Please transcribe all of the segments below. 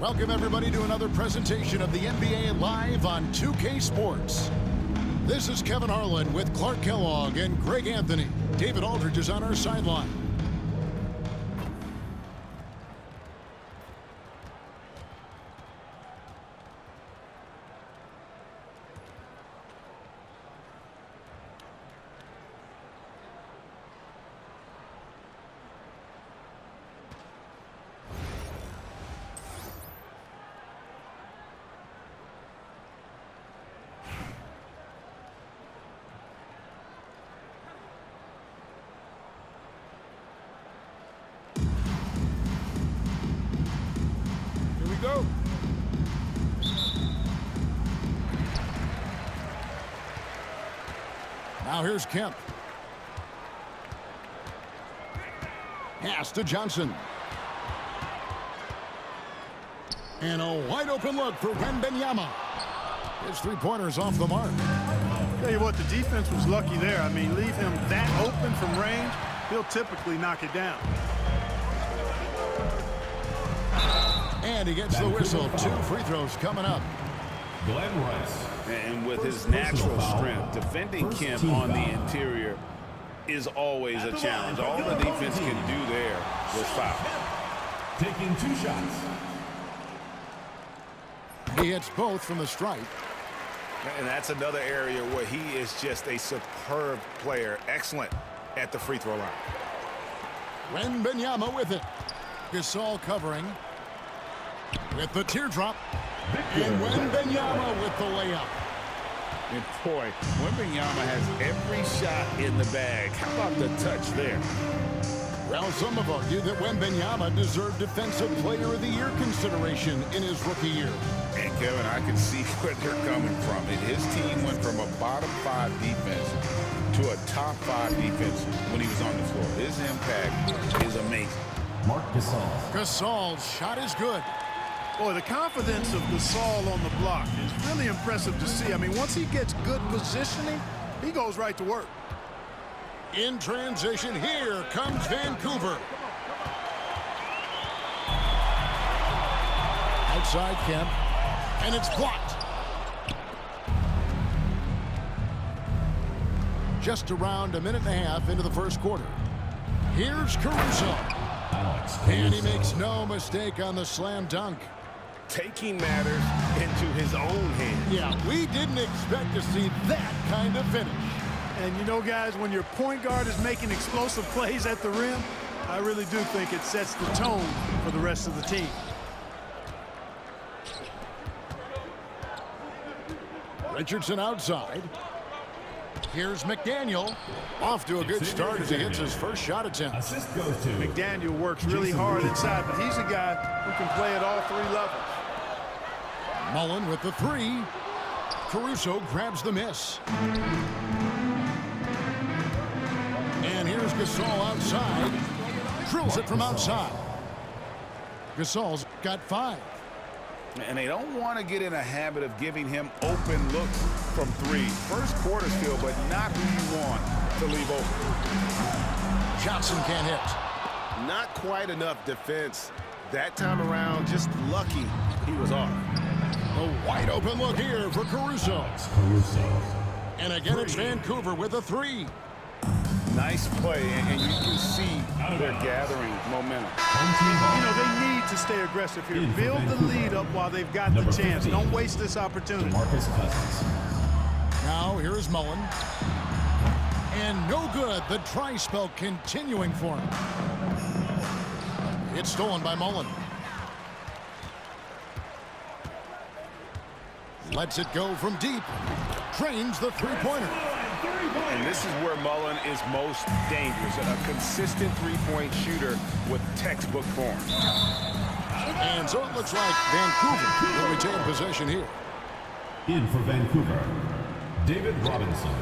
Welcome, everybody, to another presentation of the NBA Live on 2K Sports. This is Kevin Harlan with Clark Kellogg and Greg Anthony. David Aldridge is on our sideline. Go. Now here's Kemp. Pass to Johnson. And a wide open look for Wembanyama. His three-pointer's off the mark. Tell you what, the defense was lucky there. I mean, leave him that open from range, he'll typically knock it down. And he gets the whistle. 2 free throws coming up. Glenn Rice. And with his natural strength, defending Kemp on the interior is always a challenge. All the defense can do there was foul. Taking 2 shots. He hits both from the stripe. And that's another area where he is just a superb player. Excellent at the free throw line. Wembanyama with it. Gasol covering. With the teardrop. And Wembanyama with the layup. And boy, Wembanyama has every shot in the bag. How about the touch there? Well, some have argued that Wembanyama deserved Defensive Player of the Year consideration in his rookie year. And Kevin, I can see where they're coming from. And his team went from a bottom 5 defense to a top 5 defense when he was on the floor. His impact is amazing. Mark Gasol. Gasol's shot is good. Boy, the confidence of Gasol on the block is really impressive to see. I mean, once he gets good positioning, he goes right to work. In transition, here comes Vancouver. Outside Kemp, and it's blocked. Just around a minute and a half into the first quarter. Here's Caruso. And he makes no mistake on the slam dunk. Taking matters into his own hands. Yeah, we didn't expect to see that kind of finish. And you know, guys, when your point guard is making explosive plays at the rim, I really do think it sets the tone for the rest of the team. Richardson outside. Here's McDaniel. Off to a good start as he hits his first shot attempt. Assist goes to McDaniel works really hard inside, but he's a guy who can play at all 3 levels. Mullen with the 3. Caruso grabs the miss. And here's Gasol outside. Drills it from outside. Gasol's got 5. And they don't want to get in a habit of giving him open looks from 3. First quarter still, but not who you want to leave open. Johnson can't hit. Not quite enough defense that time around. Just lucky he was off. A wide open look here for Caruso. And again, it's Vancouver with a 3. Nice play, and you can see they're gathering momentum. You know, they need to stay aggressive here. Build the lead up while they've got the chance. Don't waste this opportunity. Marcus Cousins. Now here's Mullen. And no good. The try spell continuing for him. It's stolen by Mullen. Lets it go from deep. Drains the three-pointer. And this is where Mullen is most dangerous. A consistent three-point shooter with textbook form. And so it looks like Vancouver will retain possession here. In for Vancouver, David Robinson.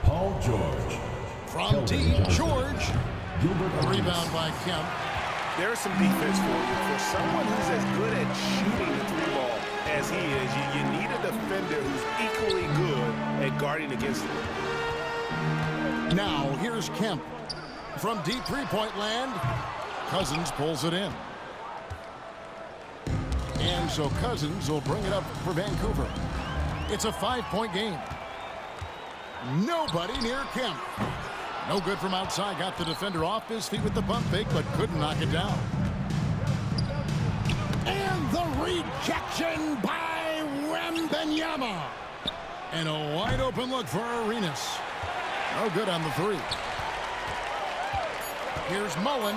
Paul George. From deep, George. Gilbert A rebound by Kemp. There's some defense for you. For someone who's as good at shooting the 3 ball as he is, you need a defender who's equally good at guarding against him. Now here's Kemp. From deep three-point land, Cousins pulls it in. And so Cousins will bring it up for Vancouver. It's a 5-point game. Nobody near Kemp. No good from outside. Got the defender off his feet with the pump fake, but couldn't knock it down. And the rejection by Wembanyama. And a wide open look for Arenas. No good on the three. Here's Mullen,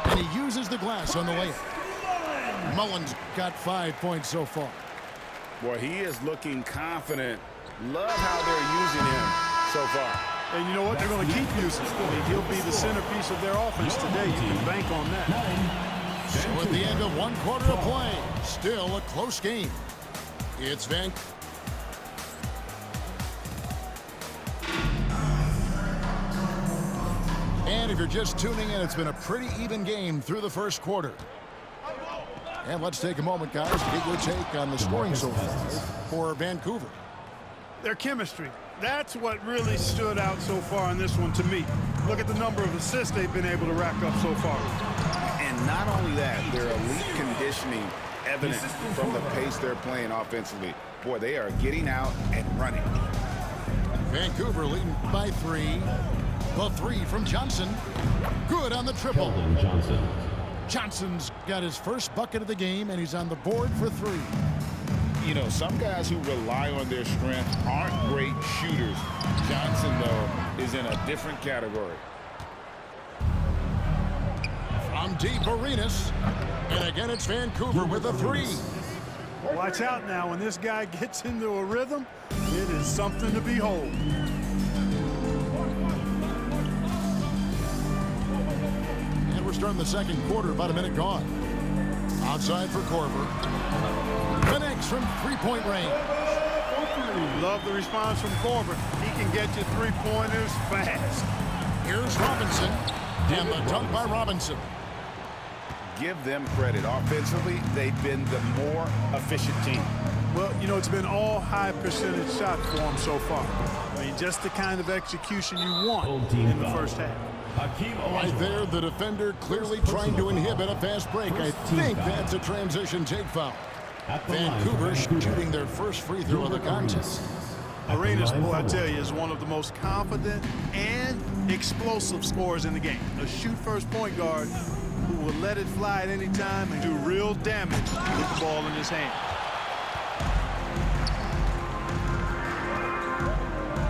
and he uses the glass on the layup. Mullen's got 5 points so far. Boy, he is looking confident. Love how they're using him so far. And you know what? They're going to keep using him. I mean, he'll be the centerpiece of their offense today. You can bank on that. So at the end of 1 quarter of play, still a close game. It's Vancouver. And if you're just tuning in, it's been a pretty even game through the first quarter. And let's take a moment, guys, to get your take on the scoring so far for Vancouver. Their chemistry. That's what really stood out so far in this one to me. Look at the number of assists they've been able to rack up so far. And not only that, their elite conditioning evident from the pace they're playing offensively. Boy, they are getting out and running. Vancouver leading by 3. The 3 from Johnson. Good on the triple. Johnson's got his first bucket of the game, and he's on the board for 3. You know, some guys who rely on their strength aren't great shooters. Johnson, though, is in a different category. From deep, Arenas. And again, it's Vancouver with a 3. Watch out now. When this guy gets into a rhythm, it is something to behold. We're starting the second quarter, about a minute gone. Outside for Korver. Connects from 3-point range. Love the response from Korver. He can get you 3-pointers fast. Here's Robinson. And the dunk by Robinson. Give them credit. Offensively, they've been the more efficient team. Well, you know, it's been all high percentage shots for them so far. I mean, just the kind of execution you want in the first half. Right there, the defender clearly trying to inhibit a fast break. I think that's a transition take foul. Vancouver shooting their first free throw of the contest. Arenas, boy, I tell you, is one of the most confident and explosive scorers in the game. A shoot-first point guard who will let it fly at any time and do real damage with the ball in his hand.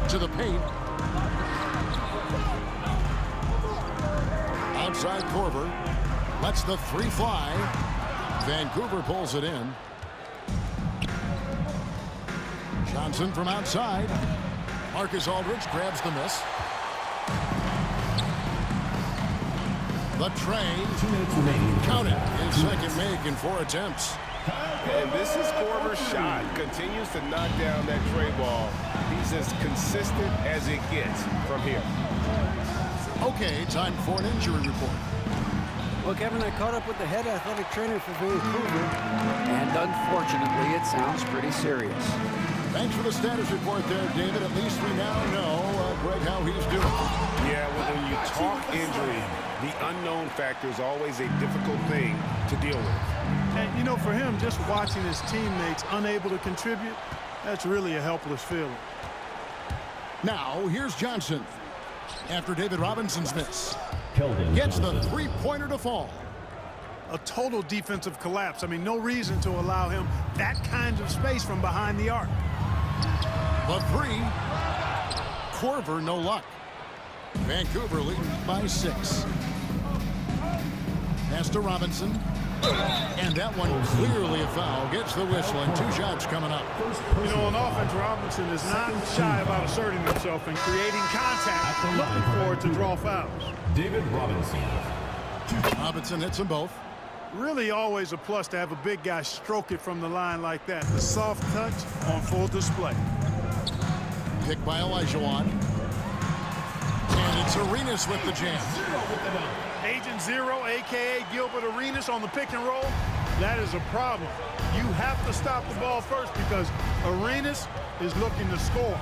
To the paint. Outside Korver. Lets the 3 fly. Vancouver pulls it in. Johnson from outside. Marcus Aldridge grabs the miss. The tray. 2 minutes remaining. Count it. His second make in 4 attempts. And this is Korver's shot. Continues to knock down that tray ball. He's as consistent as it gets from here. Okay, time for an injury report. Well, Kevin, I caught up with the head athletic trainer for Vancouver, and unfortunately, it sounds pretty serious. Thanks for the status report there, David. At least we now know, Greg, how he's doing. Yeah, well, when you talk injury, the unknown factor is always a difficult thing to deal with. And, you know, for him, just watching his teammates unable to contribute, that's really a helpless feeling. Now, here's Johnson. After David Robinson's miss. Gets the 3-pointer to fall. A total defensive collapse. I mean, no reason to allow him that kind of space from behind the arc. The 3. Korver, no luck. Vancouver leading by 6. Pass to Robinson. And that one clearly a foul. Gets the whistle, and 2 shots coming up. You know, on offense, Robinson is not shy about asserting himself and creating contact, looking for it to draw fouls. David Robinson. Robinson hits them both. Really always a plus to have a big guy stroke it from the line like that. The soft touch on full display. Picked by Olajuwon. And it's Arenas with the jam. Agent Zero, a.k.a. Gilbert Arenas on the pick and roll. That is a problem. You have to stop the ball first because Arenas is looking to score.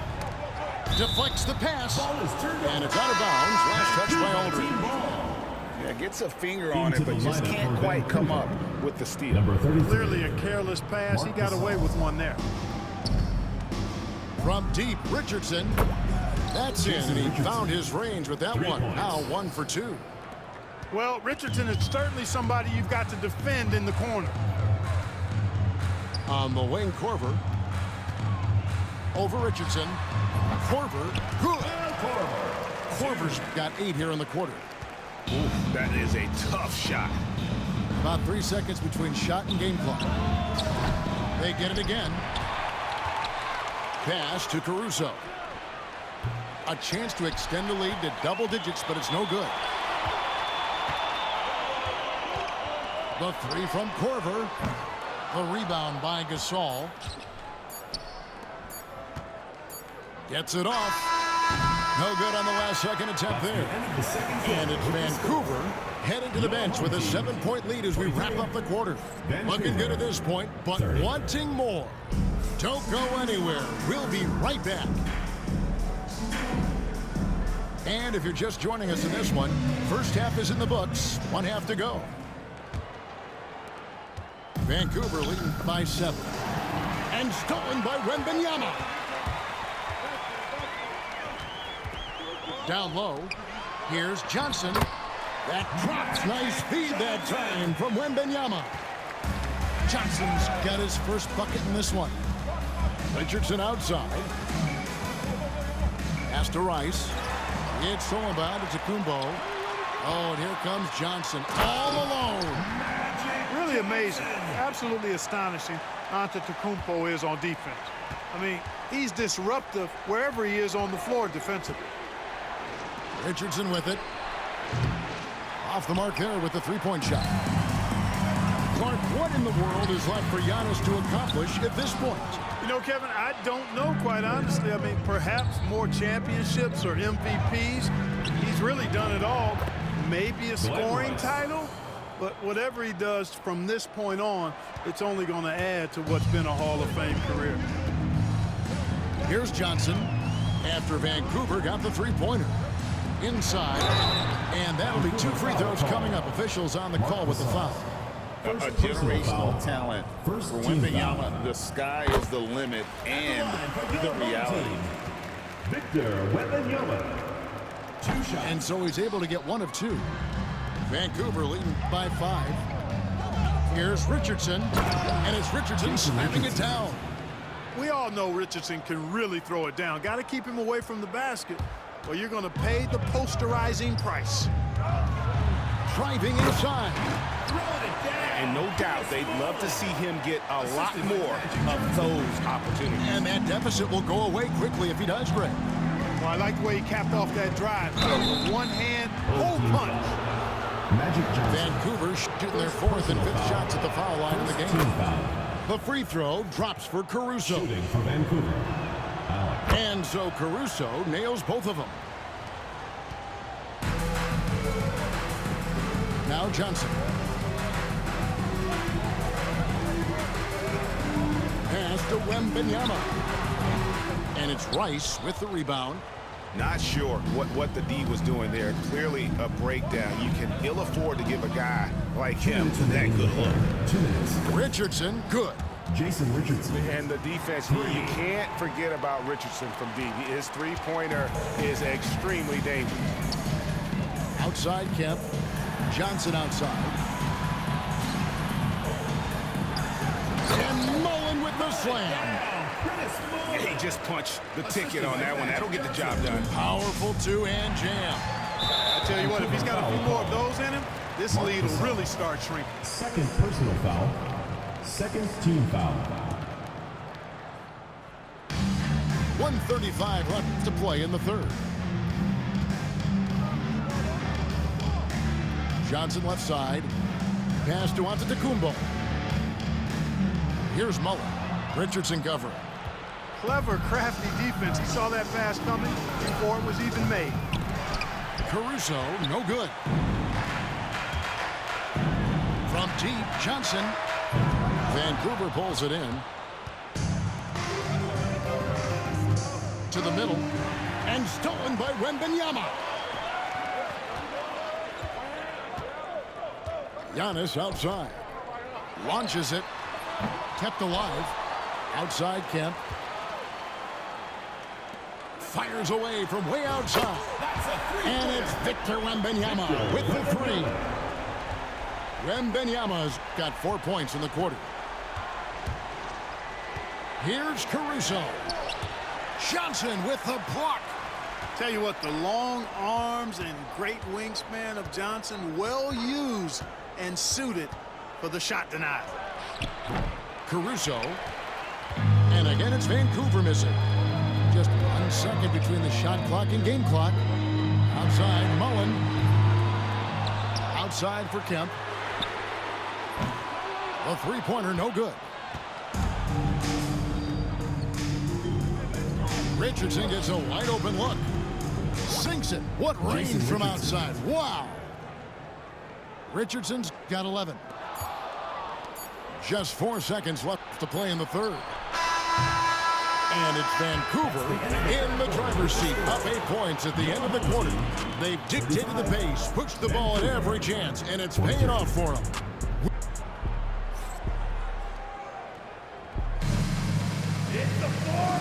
Deflects the pass. And it's out of bounds. Last touch by Aldridge. Yeah, gets a finger on it, but just can't quite come up with the steal. Number 33. Clearly a careless pass. He got away with one there. From deep, Richardson. That's in, and he found his range with that one. Now 1 for 2. Well, Richardson is certainly somebody you've got to defend in the corner. On the wing, Korver. Over Richardson. Korver. Good. Korver's got 8 here in the quarter. Ooh, that is a tough shot. About 3 seconds between shot and game clock. They get it again. Pass to Caruso. A chance to extend the lead to double digits, but it's no good. The 3 from Korver. The rebound by Gasol. Gets it off. No good on the last second attempt there. And it's Vancouver headed to the bench with a 7-point lead as we wrap up the quarter. Looking good at this point, but wanting more. Don't go anywhere. We'll be right back. And if you're just joining us in this one, first half is in the books. 1 half to go. Vancouver leading by 7. And stolen by Wembanyama. Down low. Here's Johnson. That drops. Nice feed that time from Wembanyama. Johnson's got his first bucket in this one. Richardson outside. Pass to Rice. It's stolen by Antetokounmpo. Oh, and here comes Johnson all alone. Really amazing. Absolutely astonishing Antetokounmpo is on defense. I mean, he's disruptive wherever he is on the floor defensively. Richardson with it. Off the mark there with the 3-point shot. Clark, what in the world is left for Giannis to accomplish at this point? You know, Kevin, I don't know, quite honestly. I mean, perhaps more championships or MVPs. He's really done it all. Maybe a scoring title, but whatever he does from this point on, it's only going to add to what's been a Hall of Fame career. Here's Johnson after Vancouver got the 3-pointer. Inside, and that'll be 2 free throws coming up. Officials on the call with the foul. A generational talent for Wembanyama. The sky is the limit and the reality. Victor Wembanyama. 2 shots. And so he's able to get 1 of 2. Vancouver leading by 5. Here's Richardson, and it's Richardson slamming it down. We all know Richardson can really throw it down. Got to keep him away from the basket, or you're going to pay the posterizing price. Driving inside. And no doubt they'd love to see him get a lot more of those opportunities. And that deficit will go away quickly if he does, Greg. Well, I like the way he capped off that drive. One-hand hole punch. Magic Johnson. Vancouver shooting their 4th and 5th shots at the foul line of the game. Team foul. The free throw drops for Caruso. Shooting for Vancouver. Alex. And so Caruso nails both of them. Now Johnson. Pass to Wembanyama. And it's Rice with the rebound. Not sure what the D was doing there. Clearly a breakdown. You can ill afford to give a guy like him that good look. 2 minutes. Richardson, good. Jason Richardson. And the defense, you can't forget about Richardson from D. His 3-pointer is extremely dangerous. Outside Kemp. Johnson outside. And Mullen with the slam. He just punched the ticket on that one. That'll get the job done. Powerful 2-hand jam. I tell you what, if he's got a few more of those in him, this lead will really start shrinking. Second personal foul. Second team foul. 1:35 left to play in the 3rd. Johnson left side. Pass to Antetokounmpo. Here's Mullen. Richardson covering. Clever, crafty defense. He saw that pass coming before it was even made. Caruso, no good. From deep, Johnson. Vancouver pulls it in. To the middle. And stolen by Wembanyama. Giannis outside. Launches it. Kept alive. Outside Kemp. Fires away from way outside. And it's Victor Wembanyama with the three. Wembanyama's got 4 points in the quarter. Here's Caruso. Johnson with the block. Tell you what, the long arms and great wingspan of Johnson, well used and suited for the shot denied. Caruso. And again, it's Vancouver missing. Just 1 second between the shot clock and game clock. Outside, Mullen. Outside for Kemp. The three-pointer, no good. Richardson gets a wide-open look. Sinks it. What range from outside. Wow. Richardson's got 11. Just 4 seconds left to play in the third. And it's Vancouver in the driver's seat, up 8 points at the end of the quarter. They've dictated the pace, pushed the ball at every chance, and it's paying off for them.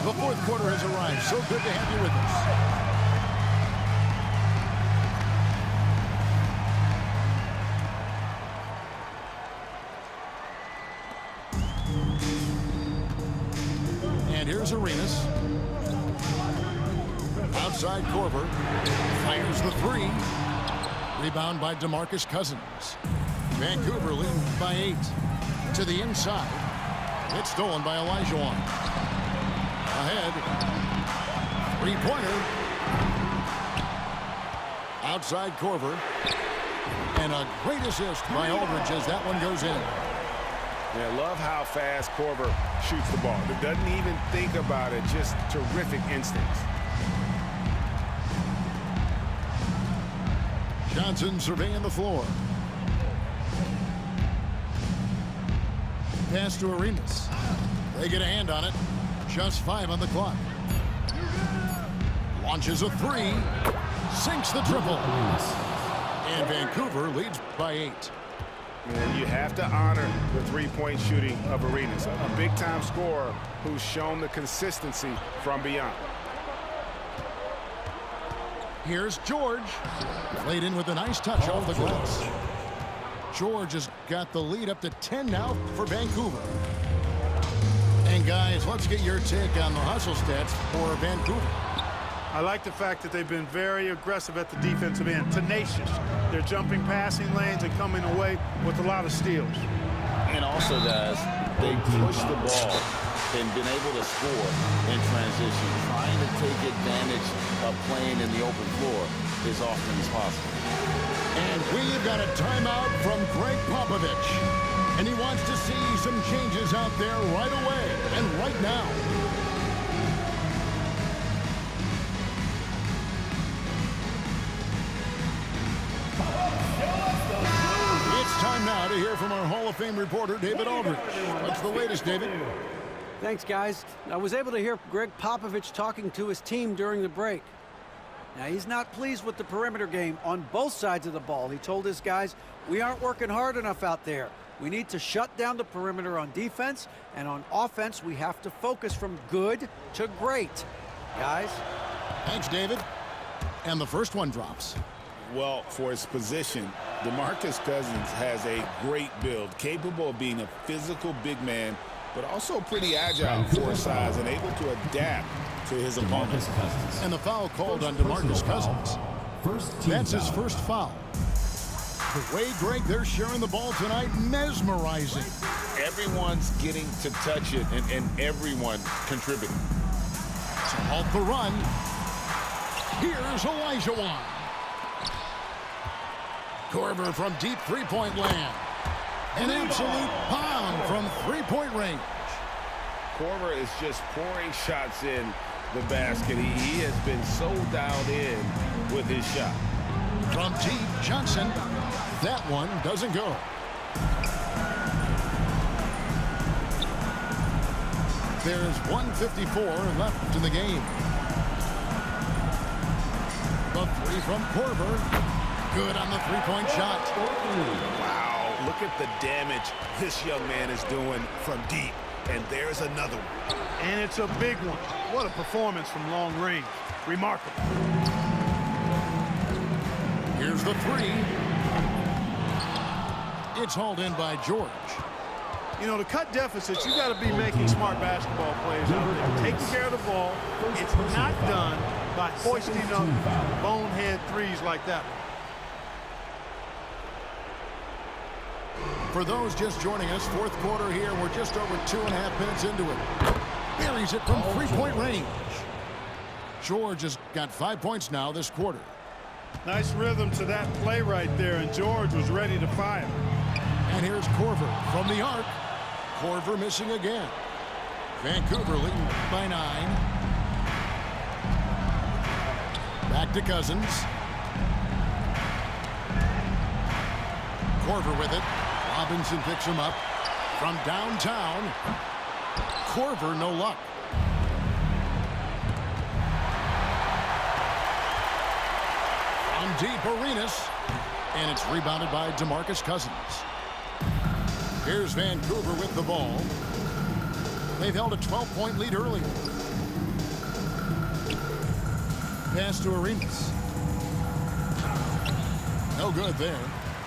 The fourth quarter has arrived. So good to have you with us. And here's Arenas. Outside Korver. Fires the three. Rebound by DeMarcus Cousins. Vancouver leading by 8. To the inside. It's stolen by Olajuwon. Ahead. Three-pointer. Outside Korver. And a great assist by Aldridge as that one goes in. Yeah, I love how fast Korver shoots the ball. He doesn't even think about it. Just terrific instincts. Johnson surveying the floor. Pass to Arenas. They get a hand on it. Just 5 on the clock. Launches a three. Sinks the triple. And Vancouver leads by 8. And you have to honor the three-point shooting of Arenas, a big-time scorer who's shown the consistency from beyond. Here's George. Played in with a nice touch off the glass. George has got the lead up to 10 now for Vancouver. And guys, let's get your take on the hustle stats for Vancouver. I like the fact that they've been very aggressive at the defensive end, tenacious. They're jumping passing lanes and coming away with a lot of steals. And also, guys, they push the ball and been able to score in transition, trying to take advantage of playing in the open floor as often as possible. And we've got a timeout from Greg Popovich. And he wants to see some changes out there right away and right now. It's time now to hear from our Hall of Fame reporter, David Aldridge. What's the latest, David? Thanks, guys. I was able to hear Greg Popovich talking to his team during the break. Now, he's not pleased with the perimeter game on both sides of the ball. He told his guys, we aren't working hard enough out there. We need to shut down the perimeter on defense, and on offense, we have to focus from good to great. Guys? Thanks, David. And the first one drops. Well, for his position, DeMarcus Cousins has a great build, capable of being a physical big man, but also pretty agile for his size and able to adapt to his opponent. And the foul called on DeMarcus Cousins. That's his first foul. The way, Greg, they're sharing the ball tonight, mesmerizing. Everyone's getting to touch it, and everyone contributing. To halt the run, here's Olajuwon. Korver from deep three-point land. An absolute pound from three-point range. Korver is just pouring shots in the basket. He has been so dialed in with his shot. From deep, Johnson. That one doesn't go. There's 1:54 left in the game. The three from Korver. Good on the three-point shot. Wow. Look at the damage this young man is doing from deep. And there's another one. And it's a big one. What a performance from long range. Remarkable. Here's the three. It's hauled in by George. You know, to cut deficits, you got to be making smart basketball plays out there. Taking care of the ball. It's not done by hoisting up bonehead threes like that. For those just joining us, fourth quarter here. We're just over 2.5 minutes into it. Buries it from three-point range. George has got 5 points now this quarter. Nice rhythm to that play right there, and George was ready to fire. And here's Korver from the arc. Korver missing again. Vancouver leading by 9. Back to Cousins. Korver with it. Robinson picks him up from downtown. Korver, no luck. From deep, Arenas. And it's rebounded by DeMarcus Cousins. Here's Vancouver with the ball. They've held a 12-point lead earlier. Pass to Arenas. No good there.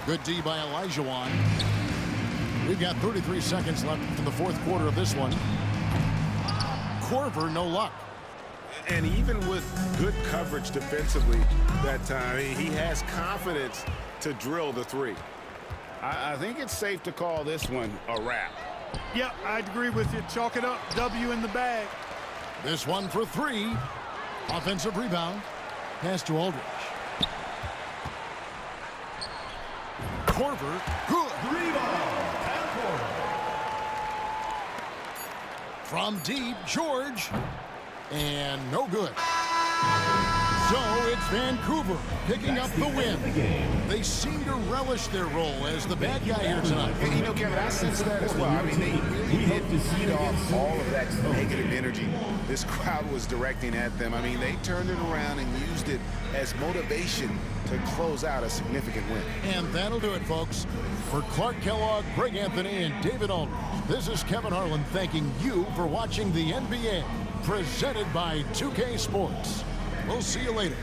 Good D by Elijah. We've got 33 seconds left in the fourth quarter of this one. Korver, no luck. And even with good coverage defensively that time, he has confidence to drill the three. I think it's safe to call this one a wrap. Yep, I'd agree with you. Chalk it up. W in the bag. This one for 3. Offensive rebound. Pass to Aldridge. Korver, good. From deep, George. And no good. So it's Vancouver picking up the win. They seem to relish their role as the bad guy here tonight. And you know, Kevin, I sense that as well. I mean, they really did feed off all of that negative energy this crowd was directing at them. I mean, they turned it around and used it as motivation to close out a significant win. And that'll do it, folks. For Clark Kellogg, Greg Anthony, and David Aldridge, this is Kevin Harlan thanking you for watching the NBA, presented by 2K Sports. We'll see you later.